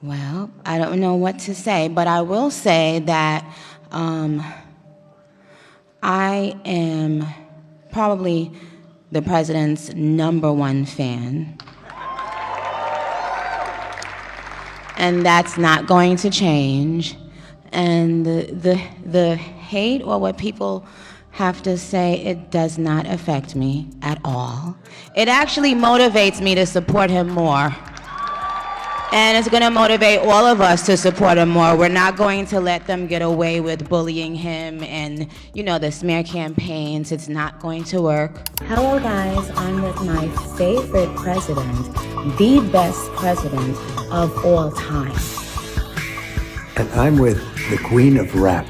Well, I don't know what to say, but I will say that I am probably the president's #1 fan. And that's not going to change. And the hate or what people have to say, it does not affect me at all. It actually motivates me to support him more. And it's gonna motivate all of us to support him more. We're not going to let them get away with bullying him and, the smear campaigns. It's not going to work. Hello guys, I'm with my favorite president, the best president of all time. And I'm with the queen of rap.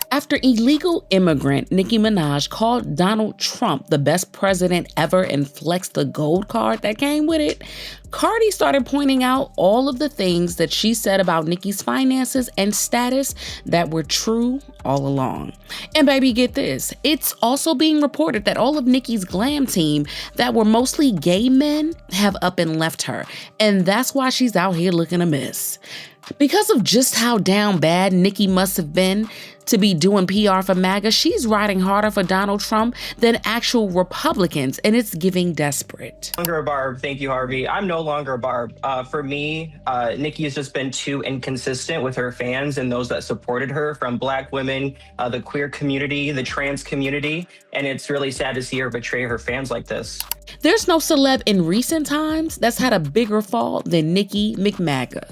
After illegal immigrant Nicki Minaj called Donald Trump the best president ever and flexed the gold card that came with it, Cardi started pointing out all of the things that she said about Nicki's finances and status that were true all along. And baby, get this, it's also being reported that all of Nicki's glam team that were mostly gay men have up and left her. And that's why she's out here looking a mess. Because of just how down bad Nicki must have been to be doing PR for MAGA, she's riding harder for Donald Trump than actual Republicans, and it's giving desperate. No longer a Barb, thank you, Harvey. I'm no longer a Barb. For me, Nicki has just been too inconsistent with her fans and those that supported her, from Black women, the queer community, the trans community, and it's really sad to see her betray her fans like this. There's no celeb in recent times that's had a bigger fall than Nicki McMAGA.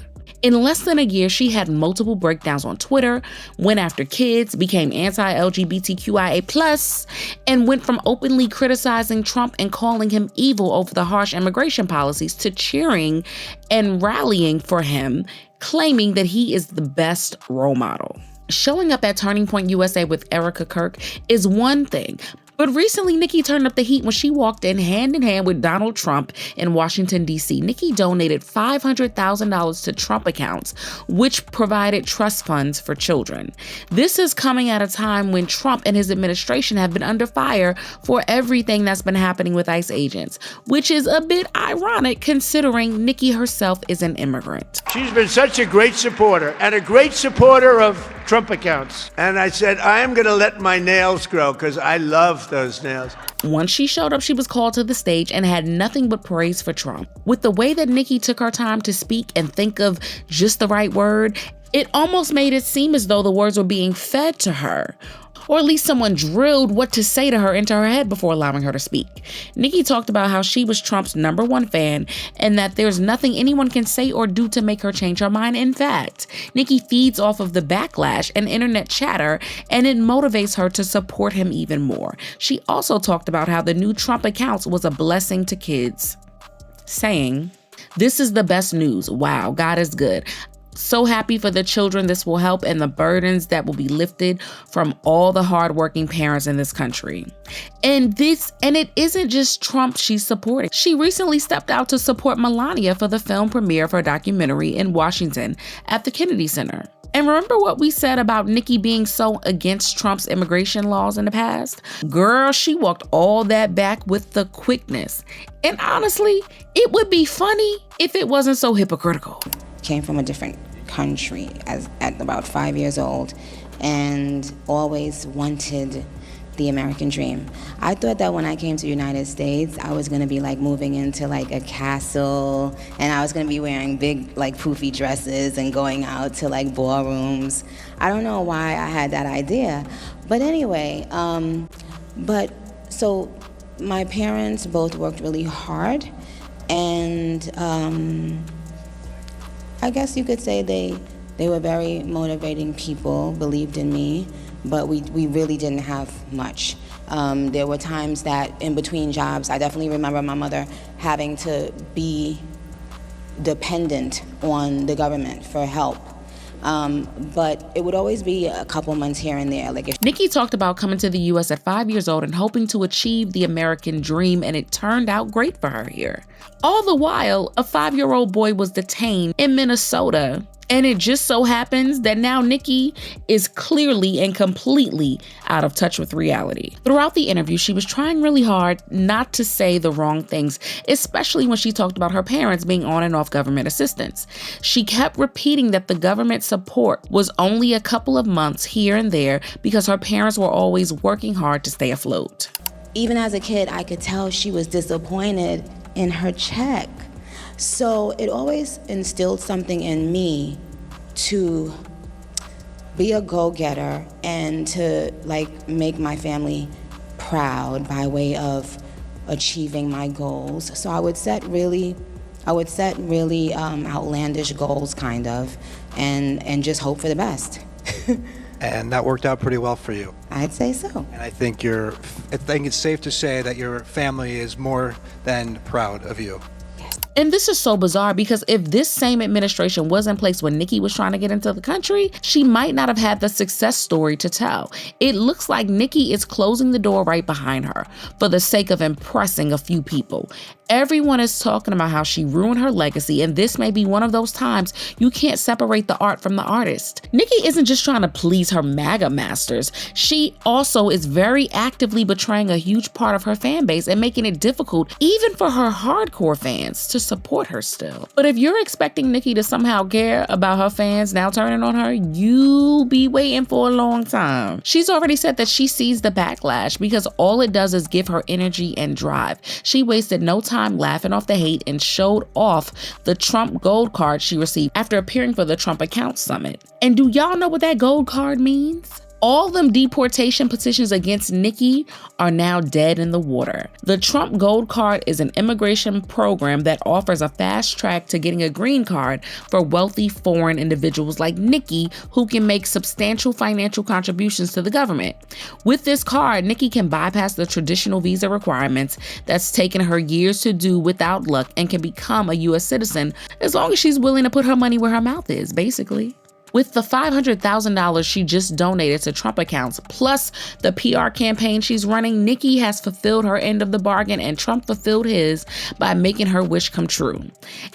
In less than a year, she had multiple breakdowns on Twitter, went after kids, became anti-LGBTQIA+, and went from openly criticizing Trump and calling him evil over the harsh immigration policies to cheering and rallying for him, claiming that he is the best role model. Showing up at Turning Point USA with Erica Kirk is one thing, but recently, Nicki turned up the heat when she walked in hand with Donald Trump in Washington, D.C. Nicki donated $500,000 to Trump accounts, which provided trust funds for children. This is coming at a time when Trump and his administration have been under fire for everything that's been happening with ICE agents, which is a bit ironic considering Nicki herself is an immigrant. She's been such a great supporter and a great supporter of Trump accounts. And I said, I am going to let my nails grow because I love those nails. Once she showed up, she was called to the stage and had nothing but praise for Trump. With the way that Nicki took her time to speak and think of just the right word, it almost made it seem as though the words were being fed to her. Or at least someone drilled what to say to her into her head before allowing her to speak. Nicki talked about how she was Trump's #1 fan and that there's nothing anyone can say or do to make her change her mind. In fact, Nicki feeds off of the backlash and internet chatter, and it motivates her to support him even more. She also talked about how the new Trump accounts was a blessing to kids, saying, "This is the best news. Wow, God is good. So happy for the children this will help and the burdens that will be lifted from all the hardworking parents in this country." And it isn't just Trump she's supporting. She recently stepped out to support Melania for the film premiere of her documentary in Washington at the Kennedy Center. And remember what we said about Nicki being so against Trump's immigration laws in the past? Girl, she walked all that back with the quickness. And honestly, it would be funny if it wasn't so hypocritical. Came from a different country at about 5 years old and always wanted the American dream. I thought that when I came to the United States, I was gonna be like moving into like a castle and I was gonna be wearing big like poofy dresses and going out to like ballrooms. I don't know why I had that idea. But anyway, so my parents both worked really hard and I guess you could say they were very motivating people, believed in me, but we really didn't have much. There were times that in between jobs, I definitely remember my mother having to be dependent on the government for help. But it would always be a couple months here and there. Nicki talked about coming to the U.S. at 5 years old and hoping to achieve the American dream, and it turned out great for her here. All the while, a 5-year-old boy was detained in Minnesota And it just so happens that now Nicki is clearly and completely out of touch with reality. Throughout the interview, she was trying really hard not to say the wrong things, especially when she talked about her parents being on and off government assistance. She kept repeating that the government support was only a couple of months here and there because her parents were always working hard to stay afloat. Even as a kid, I could tell she was disappointed in her check. So it always instilled something in me to be a go-getter and to make my family proud by way of achieving my goals. So I would set really outlandish goals kind of and just hope for the best. And that worked out pretty well for you. I'd say so. And I think it's safe to say that your family is more than proud of you. And this is so bizarre because if this same administration was in place when Nicki was trying to get into the country, she might not have had the success story to tell. It looks like Nicki is closing the door right behind her for the sake of impressing a few people. Everyone is talking about how she ruined her legacy, and this may be one of those times you can't separate the art from the artist. Nicki isn't just trying to please her MAGA masters. She also is very actively betraying a huge part of her fan base and making it difficult even for her hardcore fans to support her still. But if you're expecting Nicki to somehow care about her fans now turning on her, you'll be waiting for a long time. She's already said that she sees the backlash because all it does is give her energy and drive. She wasted no time laughing off the hate and showed off the Trump gold card she received after appearing for the Trump Account Summit. And do y'all know what that gold card means? All them deportation petitions against Nicki are now dead in the water. The Trump Gold Card is an immigration program that offers a fast track to getting a green card for wealthy foreign individuals like Nicki who can make substantial financial contributions to the government. With this card, Nicki can bypass the traditional visa requirements that's taken her years to do without luck and can become a U.S. citizen as long as she's willing to put her money where her mouth is, basically. With the $500,000 she just donated to Trump accounts, plus the PR campaign she's running, Nicki has fulfilled her end of the bargain and Trump fulfilled his by making her wish come true.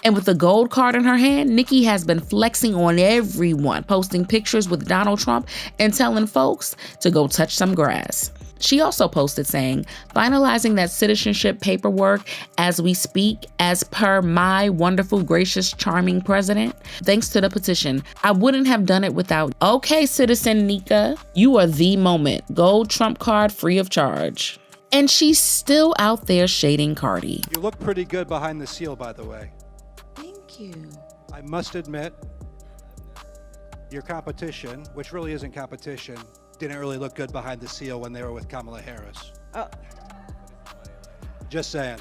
And with the gold card in her hand, Nicki has been flexing on everyone, posting pictures with Donald Trump and telling folks to go touch some grass. She also posted saying, finalizing that citizenship paperwork as we speak, as per my wonderful, gracious, charming president. Thanks to the petition, I wouldn't have done it without. Okay, citizen Nika, you are the moment. Gold Trump card free of charge. And she's still out there shading Cardi. You look pretty good behind the seal, by the way. Thank you. I must admit, your competition, which really isn't competition, didn't really look good behind the seal when they were with Kamala Harris. Just saying.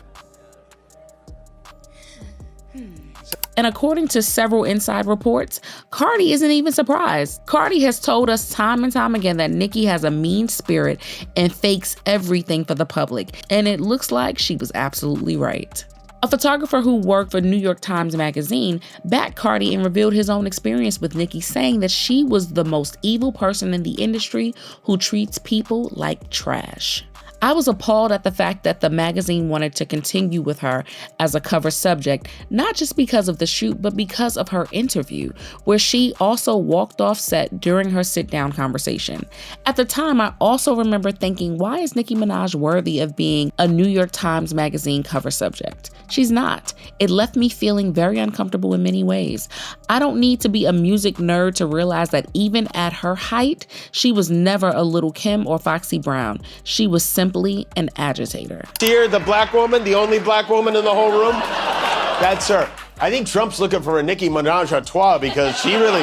And according to several inside reports, Cardi isn't even surprised. Cardi has told us time and time again that Nicki has a mean spirit and fakes everything for the public. And it looks like she was absolutely right. A photographer who worked for New York Times Magazine backed Cardi and revealed his own experience with Nicki, saying that she was the most evil person in the industry who treats people like trash. I was appalled at the fact that the magazine wanted to continue with her as a cover subject, not just because of the shoot, but because of her interview, where she also walked off set during her sit-down conversation. At the time, I also remember thinking, why is Nicki Minaj worthy of being a New York Times Magazine cover subject? She's not. It left me feeling very uncomfortable in many ways. I don't need to be a music nerd to realize that even at her height, she was never a Little Kim or Foxy Brown. She was simply an agitator. Here, the black woman, the only black woman in the whole room, that's her. I think Trump's looking for a Nicki Minaj à trois because she really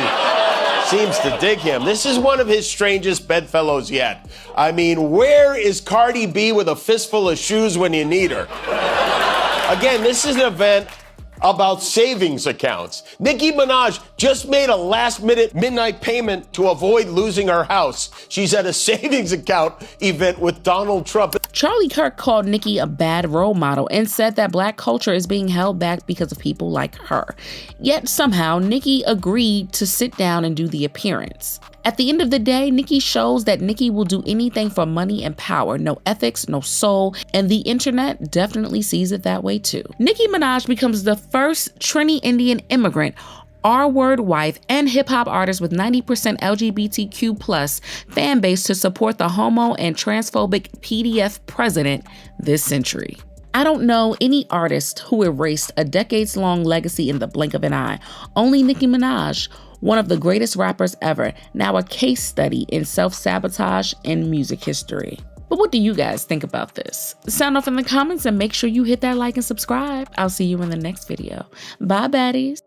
seems to dig him. This is one of his strangest bedfellows yet. I mean, where is Cardi B with a fistful of shoes when you need her? Again, this is an event about savings accounts. Nicki Minaj just made a last-minute midnight payment to avoid losing her house. She's at a savings account event with Donald Trump. Charlie Kirk called Nicki a bad role model and said that black culture is being held back because of people like her. Yet somehow, Nicki agreed to sit down and do the appearance. At the end of the day, Nicki shows that Nicki will do anything for money and power. No ethics, no soul, and the internet definitely sees it that way too. Nicki Minaj becomes the first Trini Indian immigrant R-word wife, and hip-hop artist with 90% LGBTQ+ fan base to support the homo and transphobic PDF president this century. I don't know any artist who erased a decades-long legacy in the blink of an eye. Only Nicki Minaj, one of the greatest rappers ever, now a case study in self-sabotage in music history. But what do you guys think about this? Sound off in the comments and make sure you hit that like and subscribe. I'll see you in the next video. Bye, baddies.